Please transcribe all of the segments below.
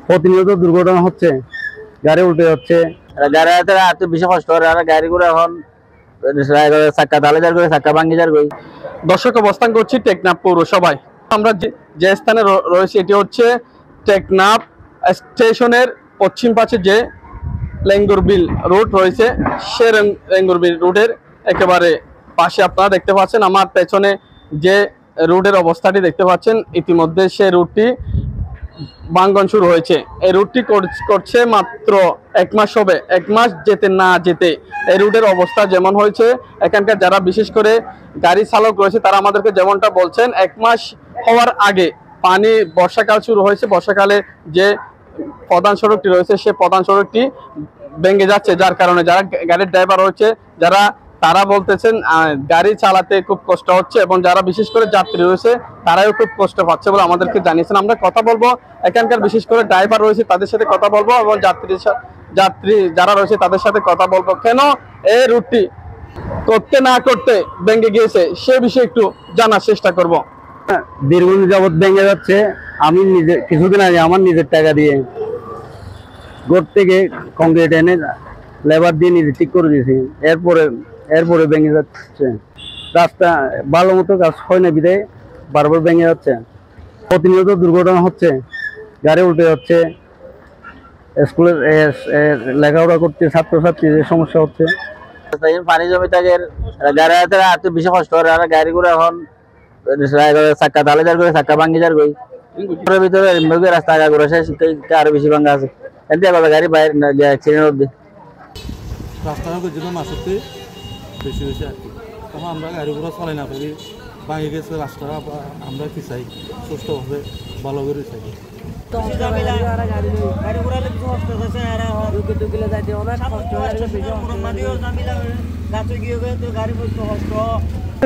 প্রতিনিয়ত দুর্ঘটনা হচ্ছে, গাড়ি উল্টে যাচ্ছে। গাড়ি এত বেশি কষ্ট করে আর গাড়িগুলো এখন চাক্কা তালে যার করে চাক্কা ভাঙ্গি যার কই। দর্শক অবস্থান করছি টেকনাফ পৌরসভায়। আমরা যে স্থানে রয়েছে এটি হচ্ছে টেকনাফ স্টেশনের পশ্চিম পাশে যে লেঙ্গুরবিল রোড রয়েছে, সে লেঙ্গুরবিল রোডের একেবারে পাশে আপনারা দেখতে পাচ্ছেন আমার পেছনে যে রোডের অবস্থাটি দেখতে পাচ্ছেন, ইতিমধ্যে সে রুটটি ভাঙ্গন শুরু হয়েছে। এই রুটটি করছে মাত্র 1 মাস হবে, 1 মাস যেতে না যেতে এই রুটের অবস্থা যেমন হয়েছে, এখানকার যারা বিশেষ করে গাড়ি চালক রয়েছে তারা আমাদেরকে যেমনটা বলছেন, 1 মাস হওয়ার আগে পানি, বর্ষাকাল শুরু হয়েছে, বর্ষাকালে যে প্রধান সড়কটি রয়েছে সে প্রধান সড়কটি ভেঙে যাচ্ছে, যার কারণে যারা গাড়ির ড্রাইভার রয়েছে তারা বলতেছেন গাড়ি চালাতে খুব কষ্ট হচ্ছে, এবং যারা বিশেষ করে যাত্রী রয়েছে তারাও খুব কষ্ট পাচ্ছে বলে আমাদেরকে জানিয়েছেন। আমরা কথা বলবো এখানকার বিশেষ করে ড্রাইভার রয়েছে তাদের সাথে কথা বলবো, এবং যাত্রী যারা রয়েছে তাদের সাথে কথা বলবো, কেন এই রুটটি করতে না করতে ভেঙে গিয়েছে সে বিষয়ে একটু জানার চেষ্টা করব। দীর্ঘদিন যাবৎ ভেঙে যাচ্ছে। আমি নিজে কিছুদিন আগে আমার নিজের টাকা দিয়ে গোট থেকে কংক্রিট এনে লেবার দিয়ে নিজে ঠিক করে দিয়েছি, এরপরে ভেঙে যাচ্ছে। রাস্তা ভালো মতো কাজ হয় না বিধায় বারবার ভেঙে যাচ্ছে। প্রতিনিয়ত দুর্ঘটনা হচ্ছে, গাড়ি উল্টে যাচ্ছে, স্কুলের লেখাপড়া করতে ছাত্রছাত্রীদের সমস্যা হচ্ছে। পানি জমি থাকে, গাড়ি এত বেশি কষ্ট করে আর গাড়িগুলো এখন চাক্কা তালে যার করে চাক্কা ভাঙ্গি যার কই। ভিতরে রাস্তা আগা ঘুরে আরো বেশি ভাঙ্গা আছে, এতে গাড়ি বাইরে অ্যাক্সিডেন্ট হচ্ছে। রাস্তাঘাট যেন মাসেতে বেশি হয়েছে আর কি, তখন আমরা গাড়ি ঘোড়া চলাই না পারি, ভাঙে গেছে রাস্তা। আমরা কি চাই সুস্থভাবে ভালো করে চাই।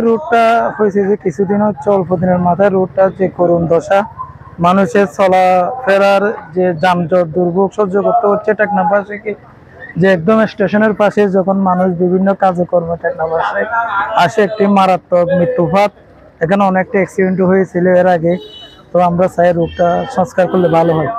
রোডটা হয়েছে যে কিছুদিন হচ্ছে, অল্প দিনের মাথায় রোডটা যে করুণ দশা, মানুষের চলাফেরার যে যানজট দুর্ভোগ সহ্য করতে হচ্ছে। টেকনাফ পাশে কি যে একদম স্টেশনের পাশে যখন মানুষ বিভিন্ন কাজকর্মে টেকনাফ আসে একটি মারাত্মক মৃত্যুপাত, এখানে অনেকটা অ্যাক্সিডেন্ট হয়েছিল এর আগে। তো আমরা চাই রোডটা সংস্কার করলে ভালো হয়।